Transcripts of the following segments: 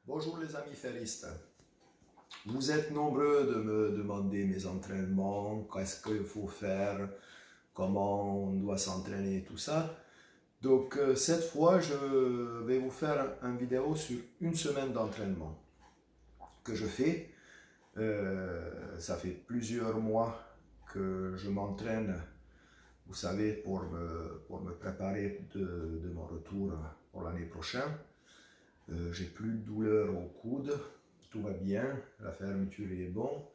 Bonjour les amis ferristes. Vous êtes nombreux de me demander mes entraînements, qu'est-ce qu'il faut faire, comment on doit s'entraîner, tout ça. Donc cette fois, je vais vous faire une vidéo sur une semaine d'entraînement que je fais. Ça fait plusieurs mois que je m'entraîne, vous savez, pour me préparer de mon retour pour l'année prochaine. J'ai plus de douleur au coude, tout va bien, la fermeture est bon.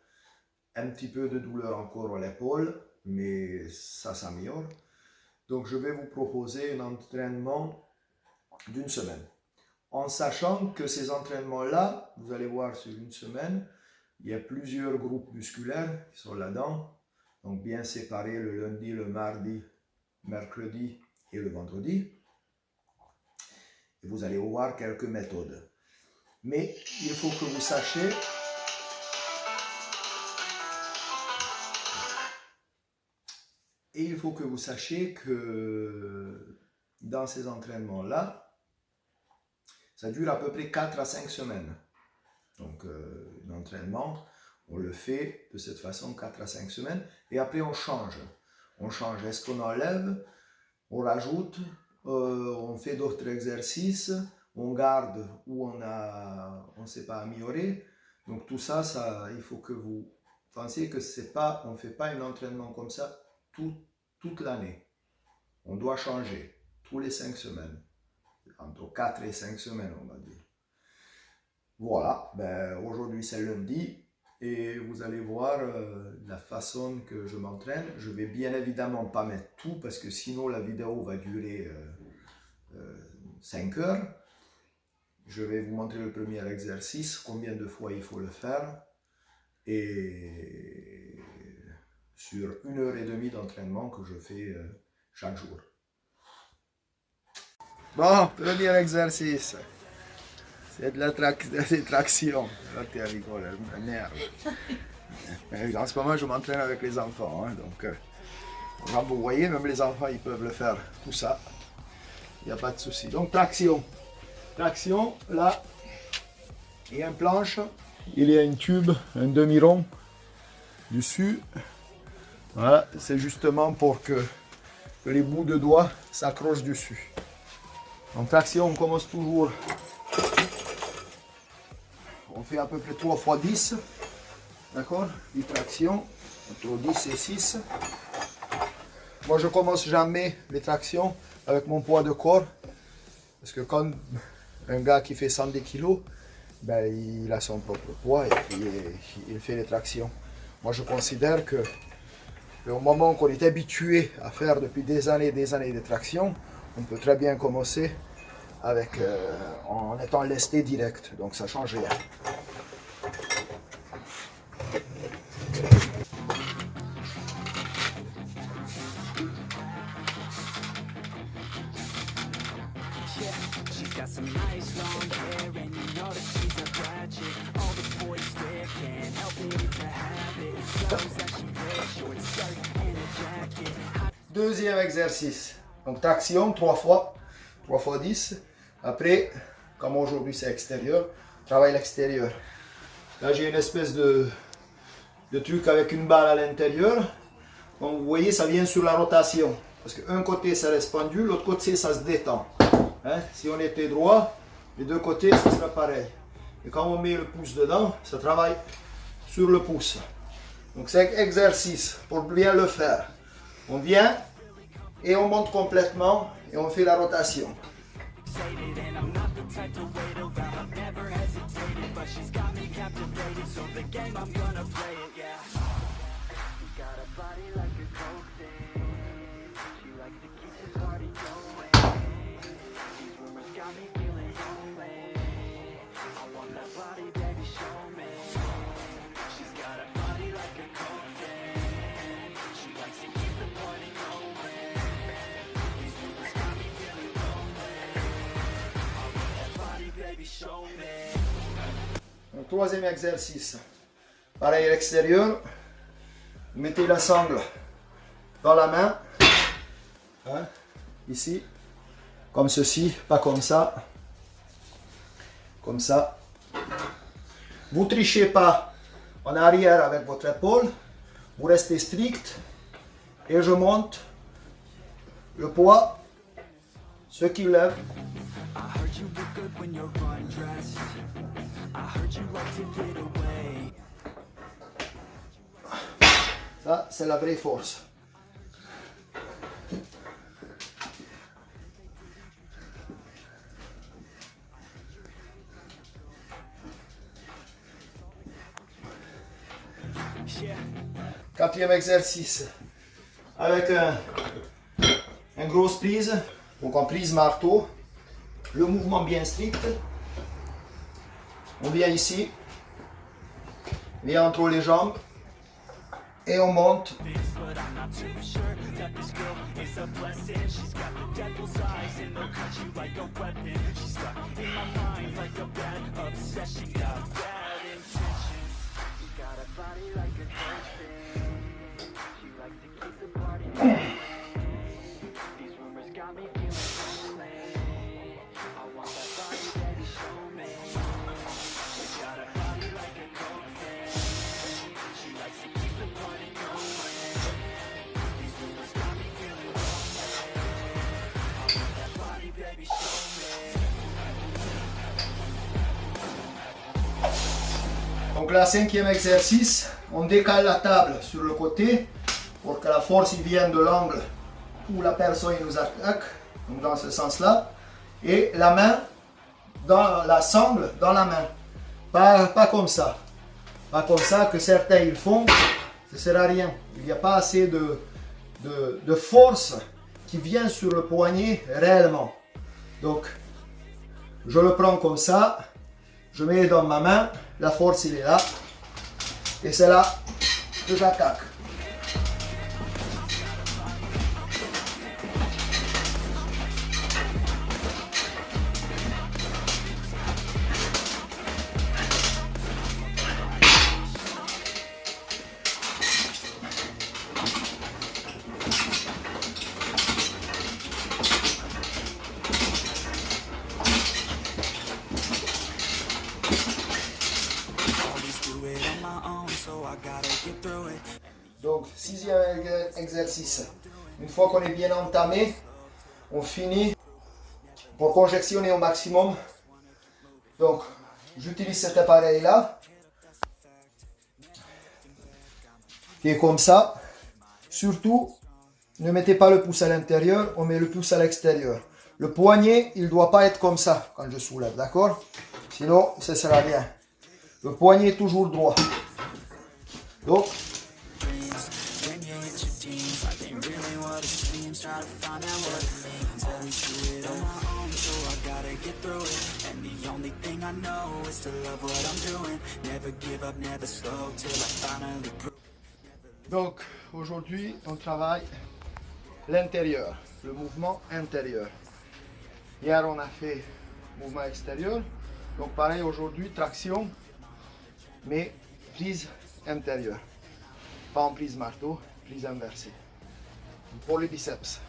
Un petit peu de douleur encore à l'épaule, mais ça s'améliore. Donc je vais vous proposer un entraînement d'une semaine. En sachant que ces entraînements-là, vous allez voir sur une semaine, il y a plusieurs groupes musculaires qui sont là-dedans. Donc bien séparés le lundi, le mardi, mercredi et le vendredi. Et vous allez voir quelques méthodes. Mais il faut que vous sachiez que dans ces entraînements-là, ça dure à peu près 4 à 5 semaines. Donc, un entraînement, on le fait de cette façon 4 à 5 semaines. Et après, on change. On change. Est-ce qu'on enlève? On rajoute? On fait d'autres exercices? On garde ou on ne s'est pas amélioré? Donc, tout ça, il faut que vous pensiez que on ne fait pas un entraînement comme ça toute l'année. On doit changer tous les 5 semaines. Entre 4 et 5 semaines, on va dire. Voilà, aujourd'hui c'est lundi et vous allez voir la façon que je m'entraîne. Je vais bien évidemment pas mettre tout parce que sinon la vidéo va durer 5 heures. Je vais vous montrer le premier exercice, combien de fois il faut le faire et sur 1h30 d'entraînement que je fais chaque jour. Bon, premier exercice. C'est de la traction. Là, tu rigoles, elle m'énerve. En ce moment, je m'entraîne avec les enfants. Hein, donc, comme vous voyez, même les enfants, ils peuvent le faire. Tout ça, il n'y a pas de souci. Donc, traction. Traction, là, il y a une planche. Il y a une tube, un demi-rond dessus. Voilà, c'est justement pour que les bouts de doigts s'accrochent dessus. Donc, traction, on commence toujours. On fait à peu près 3 fois 10, d'accord? 10 tractions, entre 10 et 6. Moi, je commence jamais les tractions avec mon poids de corps, parce que quand un gars qui fait 110 kg, il a son propre poids et puis il fait les tractions. Moi, je considère que au moment qu'on est habitué à faire depuis des années de tractions, on peut très bien commencer avec, en étant lesté direct, donc ça change rien. Deuxième exercice, donc traction 3 fois 10. Après, comme aujourd'hui c'est extérieur, travaille l'extérieur. Là j'ai une espèce de truc avec une balle à l'intérieur. Donc vous voyez, ça vient sur la rotation. Parce qu'un côté ça reste pendu, l'autre côté ça se détend. Hein? Si on était droit, les deux côtés ça sera pareil. Et quand on met le pouce dedans, ça travaille sur le pouce. Donc c'est un exercice pour bien le faire. On vient et on monte complètement et on fait la rotation. Donc, troisième exercice, pareil à l'extérieur, vous mettez la sangle dans la main, hein, ici, comme ceci, pas comme ça, Vous ne trichez pas en arrière avec votre épaule. Vous restez strict. Et je monte le poids. Ce qui lève. Ça, c'est la vraie force. Quatrième exercice. Avec une grosse prise. Donc en prise marteau. Le mouvement bien strict. On vient ici. On vient entre les jambes. Et on monte. Donc là, cinquième exercice, on décale la table sur le côté pour que la force y vienne de l'angle où la personne nous attaque, donc dans ce sens-là, et la main, dans la sangle dans la main, pas comme ça, pas comme ça que certains ils font, ça ne sert à rien, il n'y a pas assez de force qui vient sur le poignet réellement. Donc, je le prends comme ça, je mets dans ma main, la force il est là, et c'est là que j'attaque. Donc, sixième exercice. Une fois qu'on est bien entamé, on finit pour conjectionner au maximum. Donc, j'utilise cet appareil-là, qui est comme ça. Surtout, ne mettez pas le pouce à l'intérieur, on met le pouce à l'extérieur. Le poignet, il ne doit pas être comme ça quand je soulève, d'accord? Sinon, ça ne sert à rien. Le poignet est toujours droit. Donc, donc aujourd'hui, on travaille l'intérieur, le mouvement intérieur. Hier, on a fait mouvement extérieur. Donc pareil, aujourd'hui, traction, mais prise intérieure. Pas en prise marteau, prise inversée. Pour les biceps.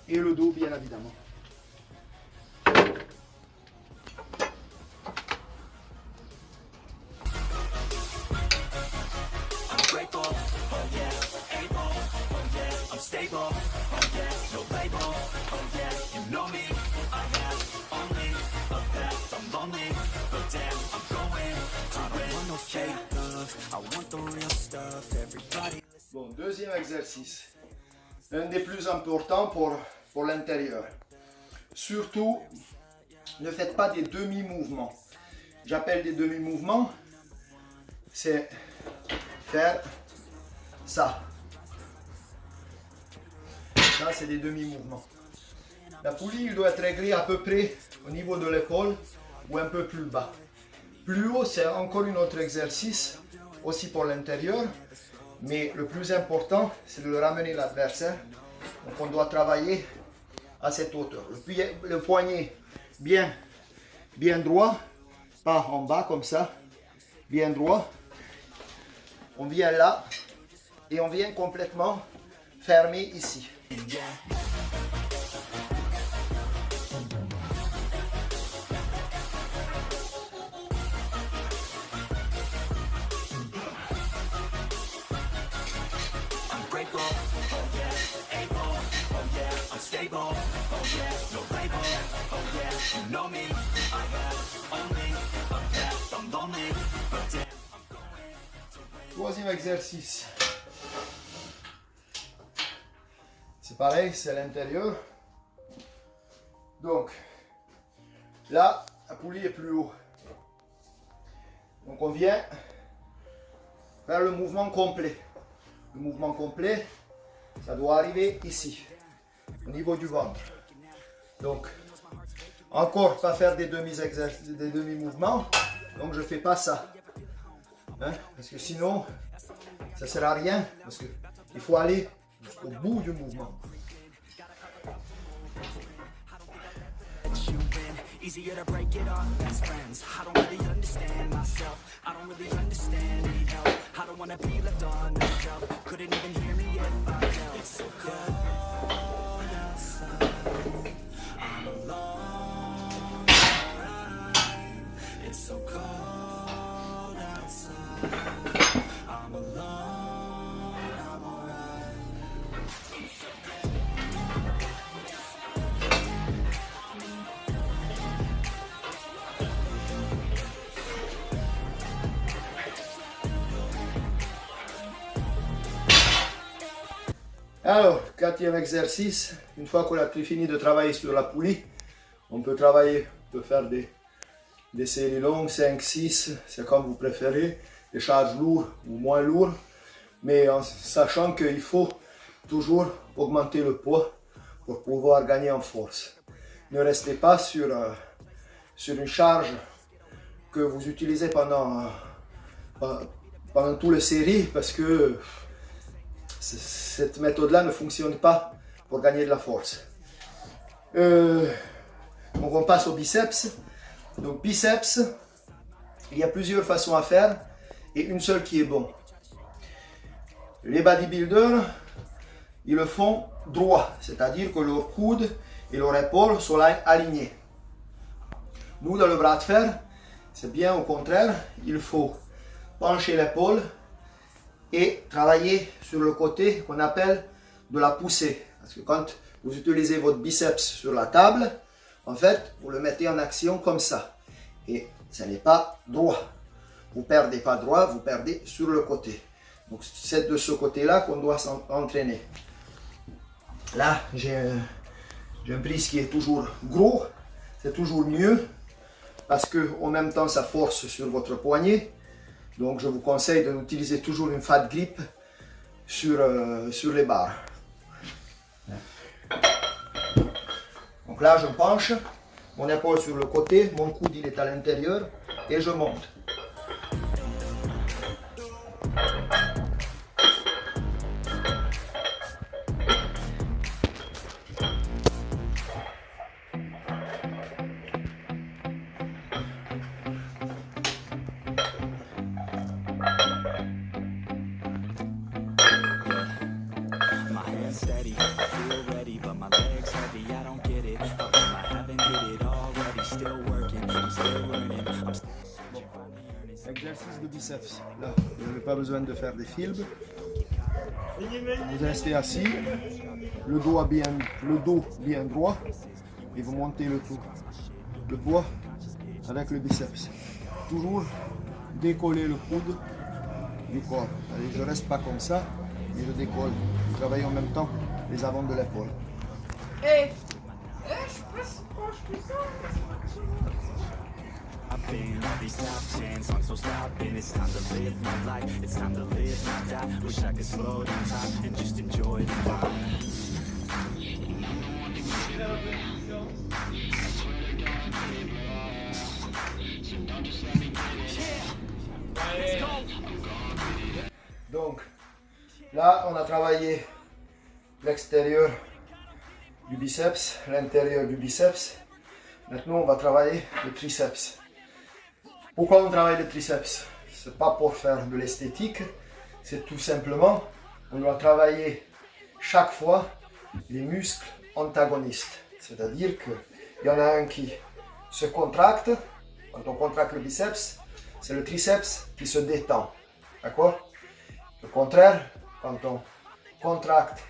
Et le dos, bien évidemment. Bon, deuxième exercice. Un des plus importants pour l'intérieur. Surtout, ne faites pas des demi-mouvements. J'appelle des demi-mouvements, c'est faire ça. Ça, c'est des demi-mouvements. La poulie, il doit être réglée à peu près au niveau de l'épaule ou un peu plus bas. Plus haut, c'est encore un autre exercice, aussi pour l'intérieur. Mais le plus important, c'est de ramener l'adversaire. Donc on doit travailler à cette hauteur. Le poignet bien droit, pas en bas comme ça, bien droit. On vient là et on vient complètement fermer ici. Troisième exercice. C'est pareil, c'est à l'intérieur. Donc, là, la poulie est plus haut. Donc, on vient faire le mouvement complet. Le mouvement complet, ça doit arriver ici, au niveau du ventre. Donc, encore pas faire des demi-mouvements. Donc, je ne fais pas ça. Hein? Parce que sinon, ça ne sert à rien. Parce qu'il faut aller jusqu'au bout du mouvement. Easier to break it off best friends. I don't really understand myself. I don't really understand, need help. I don't wanna be left on the shelf. Couldn't even hear me if I yelled. It's so cold outside. I'm alone. It's so cold outside. I'm alone. I'm alright. Alors, quatrième exercice, une fois qu'on a fini de travailler sur la poulie, on peut travailler, on peut faire des séries longues, 5, 6, c'est comme vous préférez, des charges lourdes ou moins lourdes, mais en sachant qu'il faut toujours augmenter le poids pour pouvoir gagner en force. Ne restez pas sur une charge que vous utilisez pendant toutes les séries parce que cette méthode-là ne fonctionne pas pour gagner de la force. Donc on passe au biceps. Donc biceps, il y a plusieurs façons à faire et une seule qui est bonne. Les bodybuilders, ils le font droit, c'est-à-dire que leurs coudes et leurs épaules sont alignés. Nous, dans le bras de fer, c'est bien au contraire, il faut pencher l'épaule et travailler sur le côté qu'on appelle de la poussée. Parce que quand vous utilisez votre biceps sur la table, en fait, vous le mettez en action comme ça. Et ce n'est pas droit. Vous ne perdez pas droit, vous perdez sur le côté. Donc c'est de ce côté-là qu'on doit s'entraîner. Là, j'ai un prise qui est toujours gros. C'est toujours mieux parce qu'en même temps, ça force sur votre poignet. Donc je vous conseille d'utiliser toujours une fat grip sur les barres. Donc là je penche, mon épaule sur le côté, mon coude il est à l'intérieur et je monte. Exercice de biceps. Là, vous n'avez pas besoin de faire des films. Vous restez assis, le dos bien droit et vous montez le poids avec le biceps. Toujours décoller le coude du corps. Allez, je reste pas comme ça, mais je décolle. Je travaille en même temps les avants de l'épaule. Been all these top 10 songs, so stopping. It's time to live my life. It's time to live, not die. Wish I could slow down time and just enjoy the vibe. Donc, là, on a travaillé l'extérieur du biceps, l'intérieur du biceps. Maintenant, on va travailler le triceps. Pourquoi on travaille le triceps? Ce n'est pas pour faire de l'esthétique, c'est tout simplement, on doit travailler chaque fois les muscles antagonistes. C'est-à-dire qu'il y en a un qui se contracte, quand on contracte le biceps, c'est le triceps qui se détend. D'accord? Le contraire, quand on contracte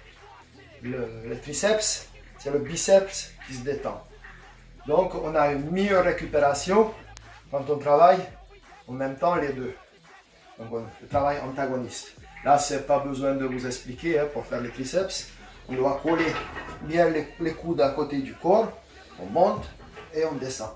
le triceps, c'est le biceps qui se détend. Donc on a une meilleure récupération quand on travaille en même temps les deux. Donc le travail antagoniste. Là, c'est pas besoin de vous expliquer pour faire les triceps. On doit coller bien les coudes à côté du corps. On monte et on descend.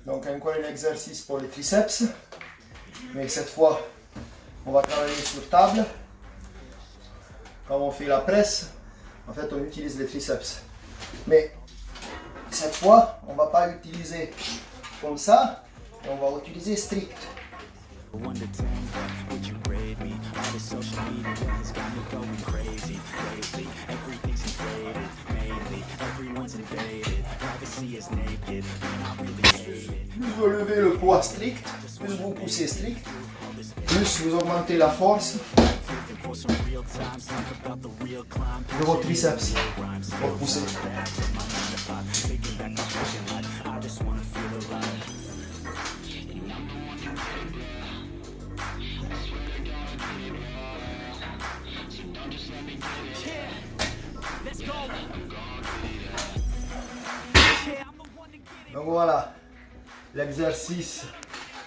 Donc encore un exercice pour les triceps. Mais cette fois, on va travailler sur table. Quand on fait la presse, en fait, on utilise les triceps. Mais cette fois, on ne va pas utiliser comme ça, et on va utiliser strict. 1 to 10, would you grade me? All the social media has got me going crazy lately. Everything's inflated, mainly. Everyone's invaded. Privacy is naked, and I really hate it. Plus vous levez le poids strict, plus vous poussez strict, plus vous augmentez la force de vos triceps pour pousser. Donc voilà, l'exercice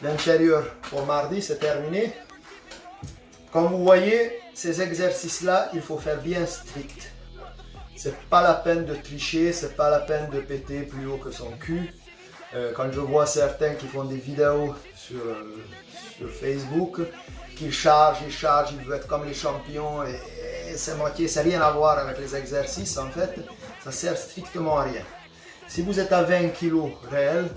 d'intérieur pour mardi, c'est terminé. Comme vous voyez, ces exercices-là, il faut faire bien strict. C'est pas la peine de tricher, c'est pas la peine de péter plus haut que son cul. Quand je vois certains qui font des vidéos sur Facebook, qui chargent, ils veulent être comme les champions et c'est moitié, c'est rien à voir avec les exercices en fait, ça sert strictement à rien. Si vous êtes à 20 kg réel,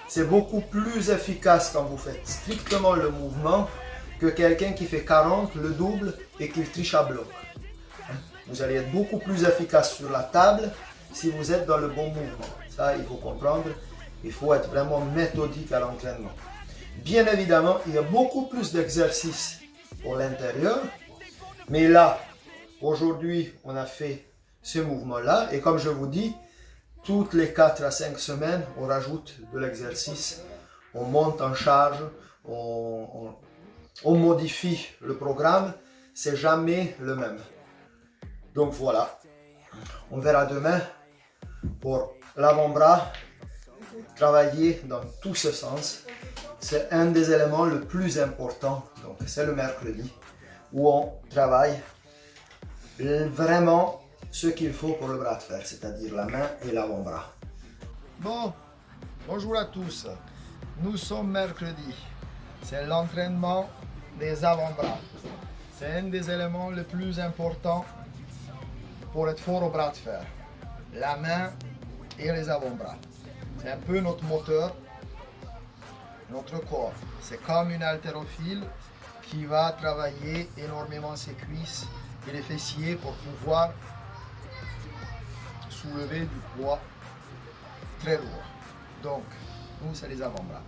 c'est beaucoup plus efficace quand vous faites strictement le mouvement que quelqu'un qui fait 40, le double et qui triche à bloc. Vous allez être beaucoup plus efficace sur la table si vous êtes dans le bon mouvement. Ça, il faut comprendre. Il faut être vraiment méthodique à l'entraînement. Bien évidemment, il y a beaucoup plus d'exercices pour l'intérieur. Mais là, aujourd'hui, on a fait ce mouvement-là. Et comme je vous dis, toutes les 4 à 5 semaines, on rajoute de l'exercice. On monte en charge, on modifie le programme. C'est jamais le même. Donc voilà, on verra demain pour l'avant-bras, travailler dans tous ce sens. C'est un des éléments le plus important, donc c'est le mercredi, où on travaille vraiment ce qu'il faut pour le bras de fer, c'est-à-dire la main et l'avant-bras. Bon, bonjour à tous, nous sommes mercredi, c'est l'entraînement des avant-bras. C'est un des éléments les plus importants pour être fort au bras de fer, la main et les avant-bras. C'est un peu notre moteur, notre corps. C'est comme une haltérophile qui va travailler énormément ses cuisses et les fessiers pour pouvoir soulever du poids très lourd. Donc, nous, c'est les avant-bras.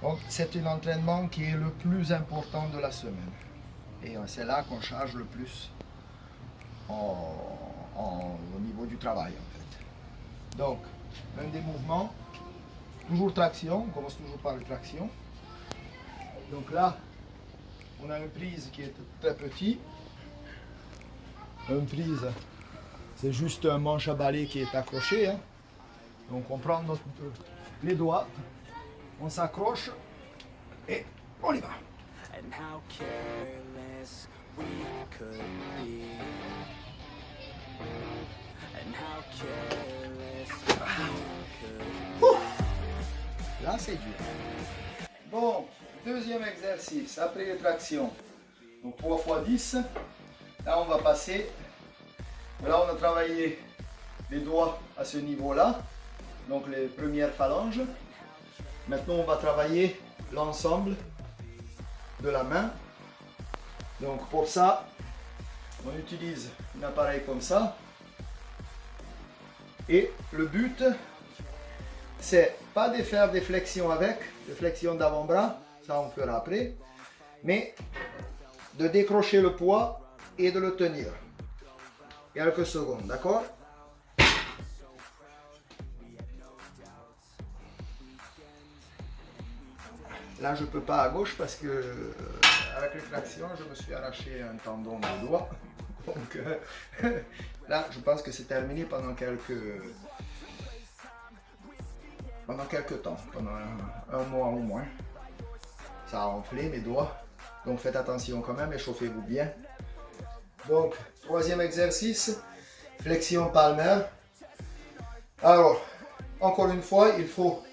Donc, c'est un entraînement qui est le plus important de la semaine. Et c'est là qu'on charge le plus au niveau du travail en fait. Donc, un des mouvements, toujours traction, on commence toujours par la traction. Donc là, on a une prise qui est très petite. Une prise, c'est juste un manche à balai qui est accroché. Hein. Donc on prend les doigts, on s'accroche et on y va. And how careless we could be. And how careless we could be. Là c'est dur. Bon, deuxième exercice, après les tractions. Donc 3 x 10. Là on va passer. Là on a travaillé les doigts à ce niveau-là. Donc les premières phalanges. Maintenant on va travailler l'ensemble de la main. Donc pour ça, on utilise un appareil comme ça. Et le but, c'est pas de faire des flexions avec, des flexions d'avant-bras, ça on fera après, mais de décrocher le poids et de le tenir. Quelques secondes, d'accord? Là, je ne peux pas à gauche parce que avec l'extraction, je me suis arraché un tendon du doigt. Donc là, je pense que c'est terminé pendant quelques temps, pendant un mois au moins. Ça a enflé mes doigts. Donc faites attention quand même, échauffez-vous bien. Donc, troisième exercice, flexion palmaire. Alors, encore une fois, il faut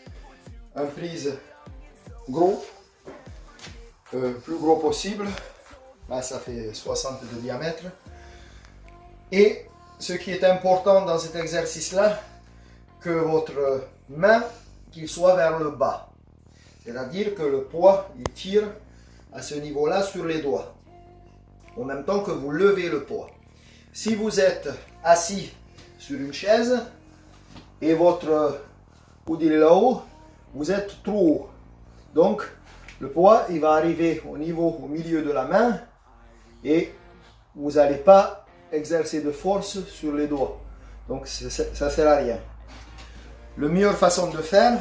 un prise gros, plus gros possible. Là, ça fait 60 de diamètre. Et ce qui est important dans cet exercice-là, que votre main, qu'il soit vers le bas. C'est-à-dire que le poids, il tire à ce niveau-là sur les doigts. En même temps que vous levez le poids. Si vous êtes assis sur une chaise et votre coude est là-haut, vous êtes trop haut. Donc, le poids, il va arriver au milieu de la main et vous n'allez pas exercer de force sur les doigts. Donc, ça ne sert à rien. La meilleure façon de faire,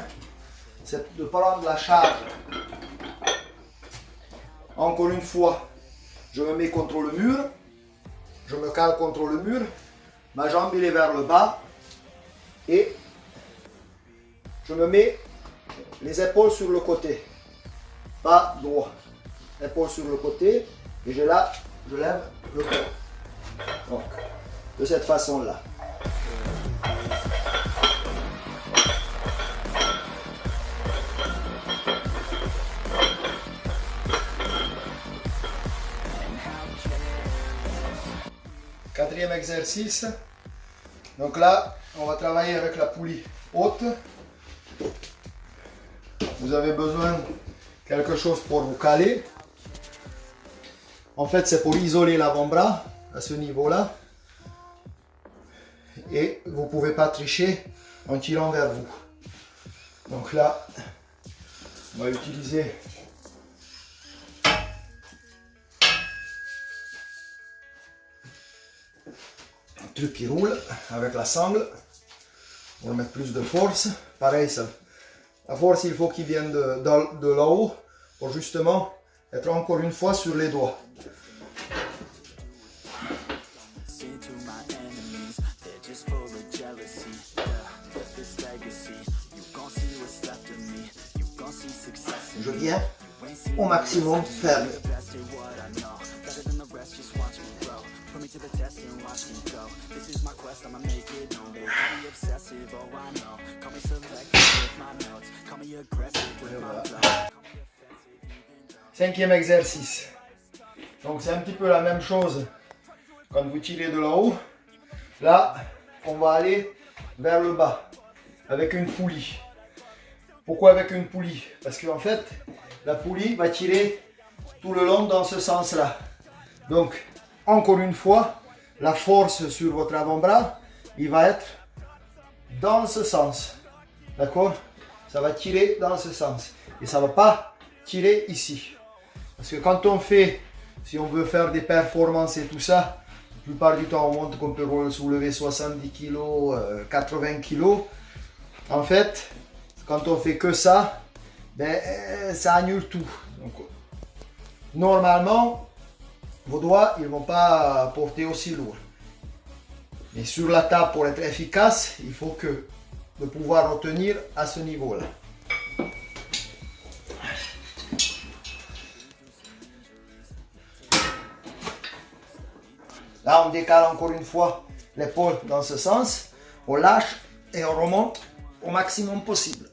c'est de prendre la charge. Encore une fois, je me mets contre le mur, je me cale contre le mur, ma jambe elle est vers le bas et je me mets les épaules sur le côté, pas droit, épaules sur le côté et je lève le corps. Donc, de cette façon-là. Quatrième exercice. Donc là, on va travailler avec la poulie haute. Vous avez besoin de quelque chose pour vous caler. En fait, c'est pour isoler l'avant-bras à ce niveau-là. Et vous ne pouvez pas tricher en tirant vers vous. Donc là, on va utiliser un truc qui roule avec la sangle pour mettre plus de force. Pareil, ça, la force, il faut qu'il vienne de là-haut pour justement être encore une fois sur les doigts. Je viens au maximum ferme. Voilà. Cinquième exercice. Donc c'est un petit peu la même chose quand vous tirez de là-haut. Là, on va aller vers le bas avec une poulie. Pourquoi avec une poulie? Parce qu'en fait, la poulie va tirer tout le long dans ce sens-là. Donc, encore une fois, la force sur votre avant-bras, il va être dans ce sens. D'accord? Ça va tirer dans ce sens. Et ça ne va pas tirer ici. Parce que quand on fait, si on veut faire des performances et tout ça, la plupart du temps, on montre qu'on peut soulever 70 kg, 80 kg. En fait, quand on fait que ça, ben, ça annule tout. Donc, normalement, vos doigts ils ne vont pas porter aussi lourd. Mais sur la table, pour être efficace, il faut de pouvoir retenir à ce niveau-là. Là, on décale encore une fois l'épaule dans ce sens. On lâche et on remonte au maximum possible.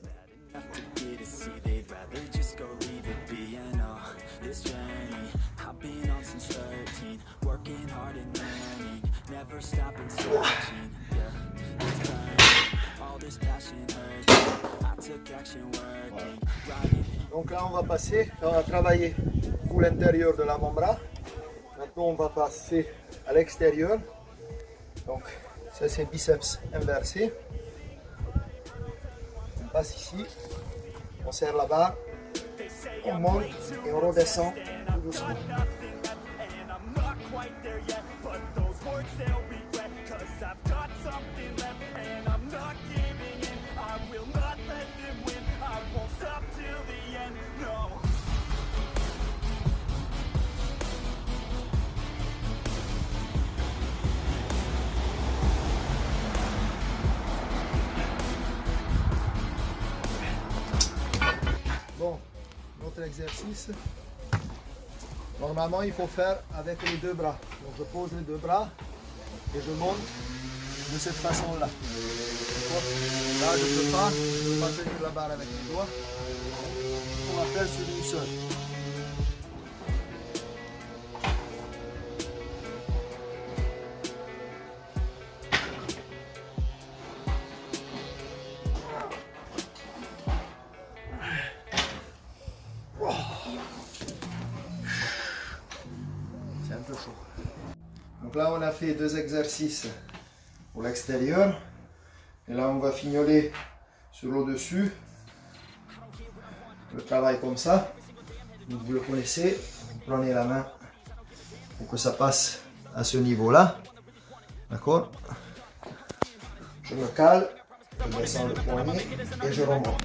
Voilà. Donc là, on va passer, on va travailler tout l'intérieur de l'avant-bras. Maintenant, on va passer à l'extérieur. Donc, ça c'est biceps inversé. On passe ici, on serre la barre, on monte et on redescend tout doucement. I will not let them win. I won't stop till the end. No. exercice. Normalement, il faut faire avec les deux bras. Donc, je pose les deux bras et je monte de cette façon-là. Là, je ne peux pas tenir la barre avec les doigts. On va faire sur une seule. C'est un peu chaud. Donc là, on a fait 2 exercices pour l'extérieur. Et là, on va fignoler sur le dessus. Le travail comme ça. Donc, vous le connaissez. Vous prenez la main pour que ça passe à ce niveau-là. D'accord? Je me cale, je descends le poignet et je remonte.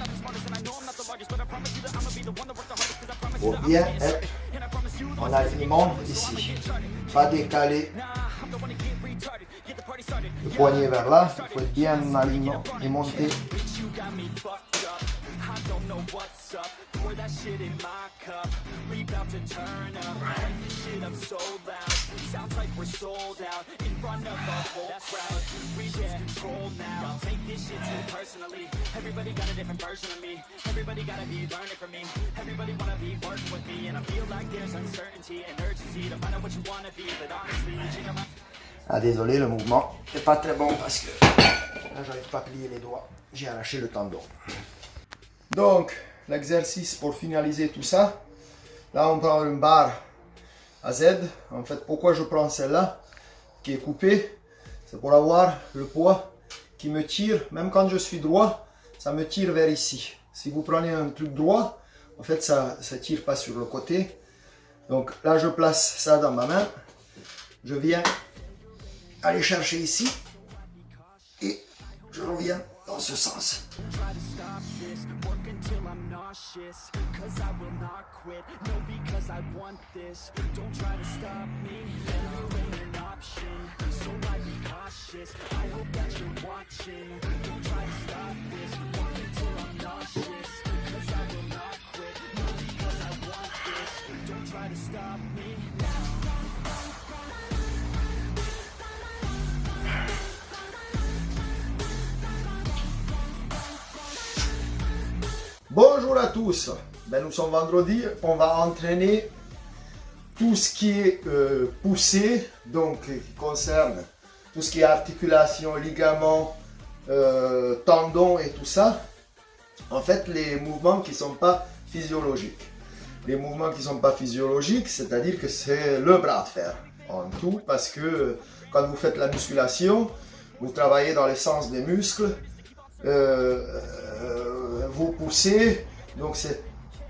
Pour bien être en alignement ici. Pas décaler le poignet vers là. Il faut être bien en alignement et monter. Ah désolé, le mouvement n'est pas très bon parce que là j'arrive pas à plier les doigts, j'ai arraché le tendon. Donc l'exercice pour finaliser tout ça, là on prend une barre à Z. En fait, pourquoi je prends celle-là qui est coupée, c'est pour avoir le poids qui me tire, même quand je suis droit, ça me tire vers ici. Si vous prenez un truc droit, en fait ça tire pas sur le côté. Donc là je place ça dans ma main, je viens aller chercher ici et je reviens dans ce sens. Bonjour à tous, nous sommes vendredi, on va entraîner tout ce qui est poussée, donc qui concerne tout ce qui est articulation, ligaments, tendons et tout ça. En fait, les mouvements qui ne sont pas physiologiques. Les mouvements qui ne sont pas physiologiques, c'est-à-dire que c'est le bras de fer en tout, parce que quand vous faites la musculation, vous travaillez dans le sens des muscles, vous poussez, donc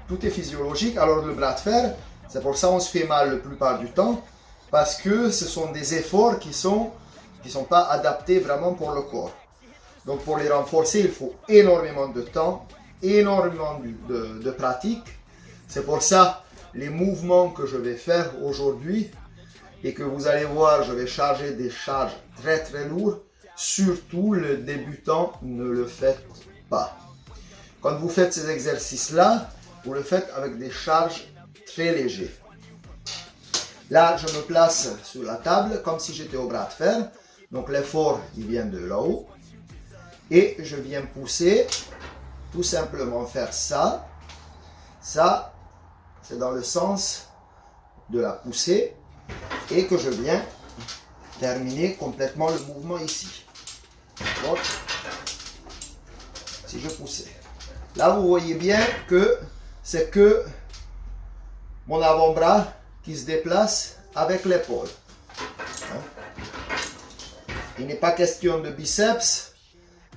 tout est physiologique. Alors le bras de fer, c'est pour ça qu'on se fait mal la plupart du temps, parce que ce sont des efforts qui sont pas adaptés vraiment pour le corps. Donc pour les renforcer, il faut énormément de temps, énormément de pratique. C'est pour ça les mouvements que je vais faire aujourd'hui et que vous allez voir, je vais charger des charges très très lourdes. Surtout le débutant, ne le faites pas. Quand vous faites ces exercices-là, vous le faites avec des charges très légères. Là, je me place sur la table comme si j'étais au bras de fer. Donc l'effort, il vient de là-haut. Et je viens pousser, tout simplement faire ça. Ça, c'est dans le sens de la poussée. Et que je viens terminer complètement le mouvement ici. Donc, si je poussais. Là, vous voyez bien que c'est que mon avant-bras qui se déplace avec l'épaule. Il n'est pas question de biceps,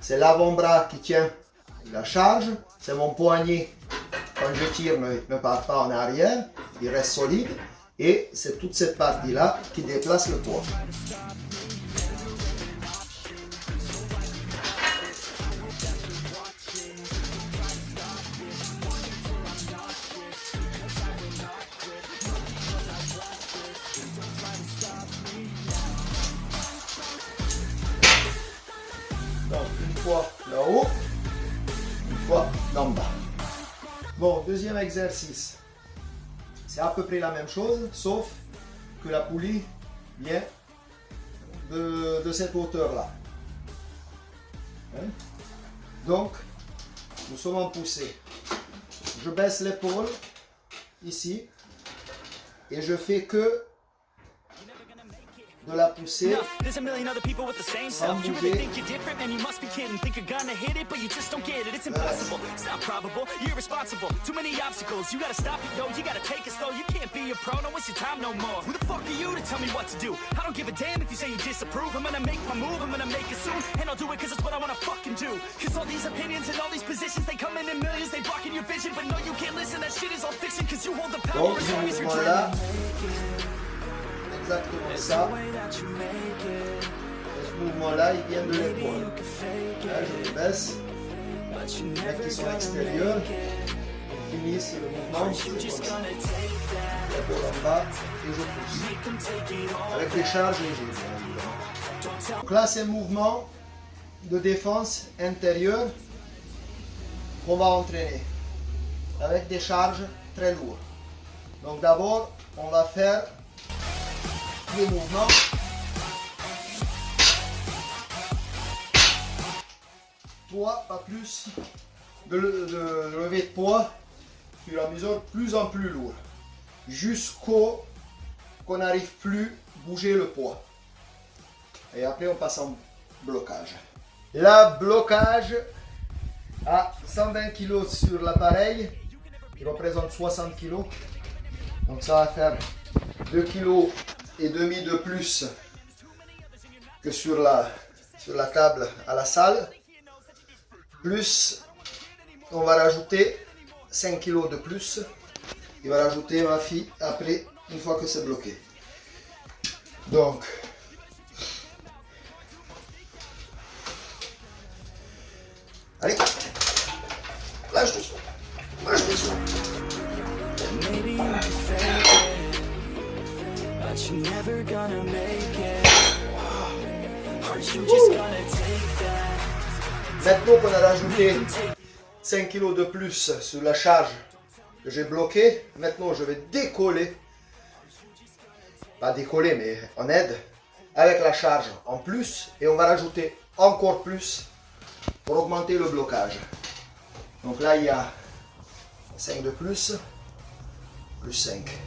c'est l'avant-bras qui tient la charge, c'est mon poignet, quand je tire, ne part pas en arrière, il reste solide, et c'est toute cette partie-là qui déplace le poids. Donc une fois là-haut, une fois d'en bas. Bon, deuxième exercice. c'est à peu près la même chose, sauf que la poulie vient de cette hauteur-là. Hein? Donc, nous sommes en poussée. Je baisse l'épaule, ici, et je fais que de la poussée There's a million other people with the same sans self. You really bouger. think you're different, man? You must be kidding. Think you're gonna hit it, but you just don't get it. It's impossible. It's not probable. You're irresponsible. Too many obstacles. You gotta stop it, yo. You gotta take it slow. You can't be a pro. Don't waste your time no more. Who the fuck are you to tell me what to do? I don't give a damn if you say you disapprove. I'm gonna make my move. I'm gonna make it soon, and I'll do it 'cause it's what I wanna fucking do. 'Cause all these opinions and all these positions, they come in millions. They blocking your vision, but no, you can't listen. That shit is all fiction 'cause you hold the power Donc, as ce long as you're mouvement-là, dreaming. exactement ça. Et ce mouvement-là, il vient de l'épaule. Là, je me baisse. Les mecs qui sont à l'extérieur, ils finissent le mouvement, c'est comme ça. L'épaule en bas et je pousse. Avec des charges légères, bien évidemment. Donc là, c'est le mouvement de défense intérieure qu'on va entraîner. Avec des charges très lourdes. Donc d'abord, on va faire des mouvements poids, pas plus de lever de poids, au fur et à mesure, plus en plus lourd, jusqu'au qu'on n'arrive plus à bouger le poids. Et après, on passe en blocage. Là, blocage à 120 kg sur l'appareil, qui représente 60 kg. Donc ça va faire 2,5 kg de plus que sur la table à la salle. Plus, on va rajouter 5 kg de plus. Il va rajouter ma fille après, une fois que c'est bloqué. Donc, allez, lâche doucement, lâche doucement. Maybe you can fake it, but you're never gonna make it. Are you just gonna take that? Maintenant qu'on a rajouté 5 kg de plus sur la charge que j'ai bloquée, maintenant je vais décoller, pas décoller mais en aide, avec la charge en plus, et on va rajouter encore plus pour augmenter le blocage. Donc là il y a 5 de plus 5.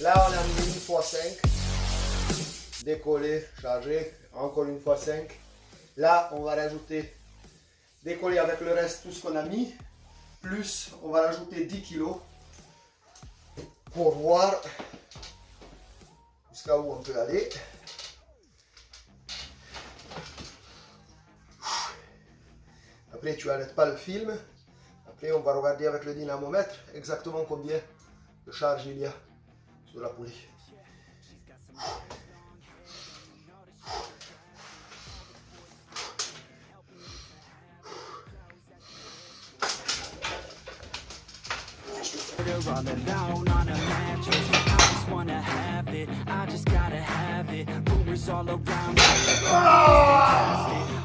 Là, on a mis 1 fois 5. Décoller, charger, encore 1 fois 5. Là, on va rajouter, décoller avec le reste, tout ce qu'on a mis. Plus, on va rajouter 10 kg pour voir jusqu'à où on peut aller. Après, tu n'arrêtes pas le film. Après, on va regarder avec le dynamomètre exactement combien de charge il y a sur la poulie. All alone on a mattress. I just wanna have it. I just gotta have it. Rumors all around me.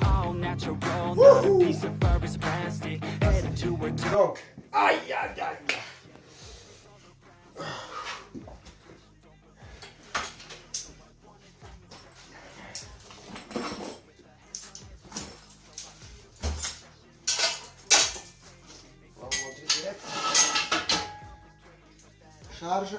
All natural, not a piece of fur is plastic. Headed to her Donc, aïe aïe aïe. On va vous montrer direct. Charge.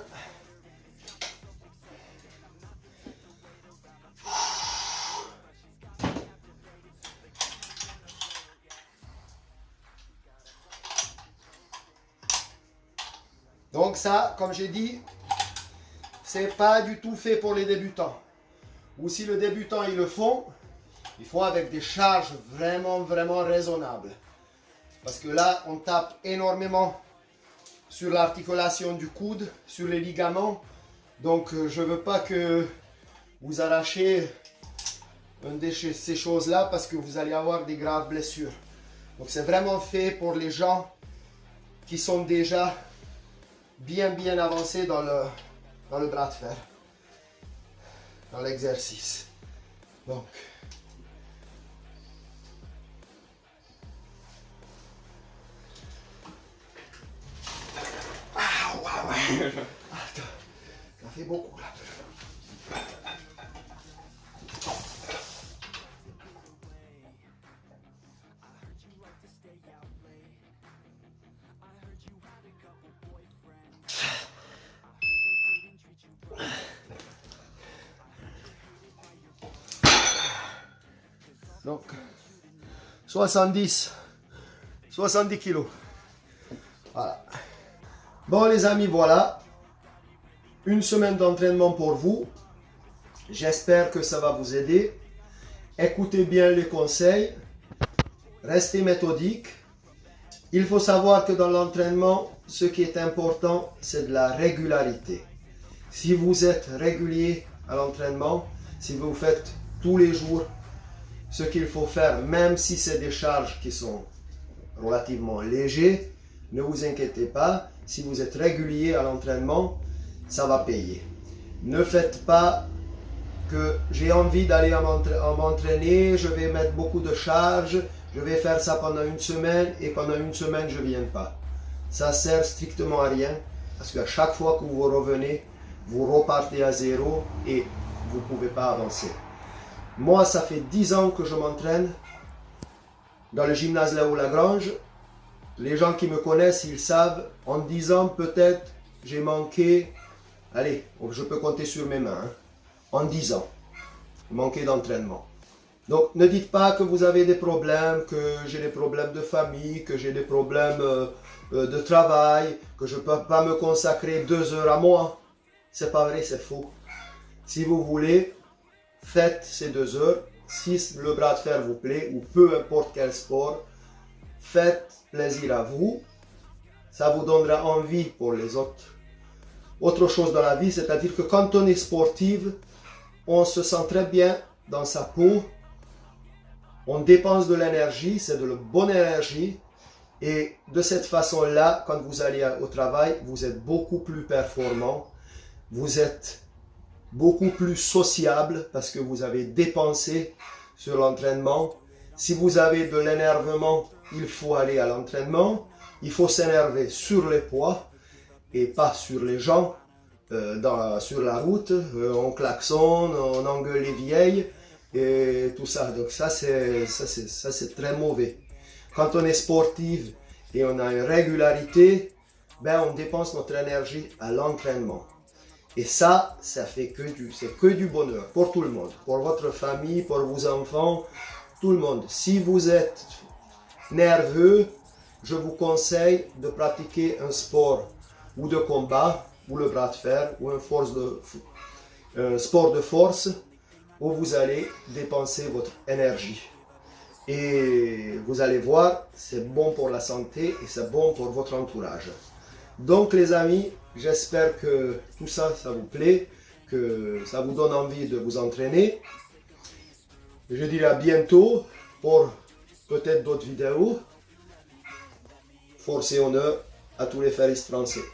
Donc ça, comme j'ai dit, c'est pas du tout fait pour les débutants. Ou si le débutant ils le font, il faut avec des charges vraiment raisonnables. Parce que là, on tape énormément sur l'articulation du coude, sur les ligaments. Donc je veux pas que vous arrachiez une de ces choses-là parce que vous allez avoir des graves blessures. Donc c'est vraiment fait pour les gens qui sont déjà bien avancés dans le bras de fer, dans l'exercice. Donc, Attends, ça fait beaucoup là. Donc, 70 kilos. Voilà. Bon les amis, voilà. Une semaine d'entraînement pour vous. J'espère que ça va vous aider. Écoutez bien les conseils. Restez méthodique. Il faut savoir que dans l'entraînement, ce qui est important, c'est de la régularité. Si vous êtes régulier à l'entraînement, si vous faites tous les jours ce qu'il faut faire, même si c'est des charges qui sont relativement légères, ne vous inquiétez pas. Si vous êtes régulier à l'entraînement, ça va payer. Ne faites pas que j'ai envie d'aller m'entraîner, je vais mettre beaucoup de charges, je vais faire ça pendant une semaine et pendant une semaine je ne viens pas. Ça sert strictement à rien parce qu'à chaque fois que vous revenez, vous repartez à zéro et vous ne pouvez pas avancer. Moi, ça fait 10 ans que je m'entraîne dans le gymnase Léo-Lagrange. Les gens qui me connaissent, ils savent, en 10 ans peut-être, j'ai manqué, allez, je peux compter sur mes mains, hein, en 10 ans, manqué d'entraînement. Donc ne dites pas que vous avez des problèmes, que j'ai des problèmes de famille, que j'ai des problèmes de travail, que je ne peux pas me consacrer 2 heures à moi. C'est pas vrai, c'est faux. Si vous voulez, faites ces 2 heures. Si le bras de fer vous plaît, ou peu importe quel sport, faites plaisir à vous. Ça vous donnera envie pour les autres. Autre chose dans la vie, c'est-à-dire que quand on est sportif, on se sent très bien dans sa peau. On dépense de l'énergie, c'est de la bonne énergie. Et de cette façon-là, quand vous allez au travail, vous êtes beaucoup plus performant. Vous êtes beaucoup plus sociable parce que vous avez dépensé sur l'entraînement. Si vous avez de l'énervement, il faut aller à l'entraînement. Il faut s'énerver sur les poids et pas sur les gens, sur la route. On klaxonne, on engueule les vieilles et tout ça. Donc ça c'est très mauvais. Quand on est sportif et on a une régularité, ben on dépense notre énergie à l'entraînement. Et ça fait c'est que du bonheur pour tout le monde, pour votre famille, pour vos enfants, tout le monde. Si vous êtes nerveux, je vous conseille de pratiquer un sport ou de combat, ou le bras de fer, ou un sport de force, où vous allez dépenser votre énergie. Et vous allez voir, c'est bon pour la santé et c'est bon pour votre entourage. Donc les amis, j'espère que tout ça, ça vous plaît, que ça vous donne envie de vous entraîner. Je dirai à bientôt pour peut-être d'autres vidéos. Force et honneur à tous les ferristes français.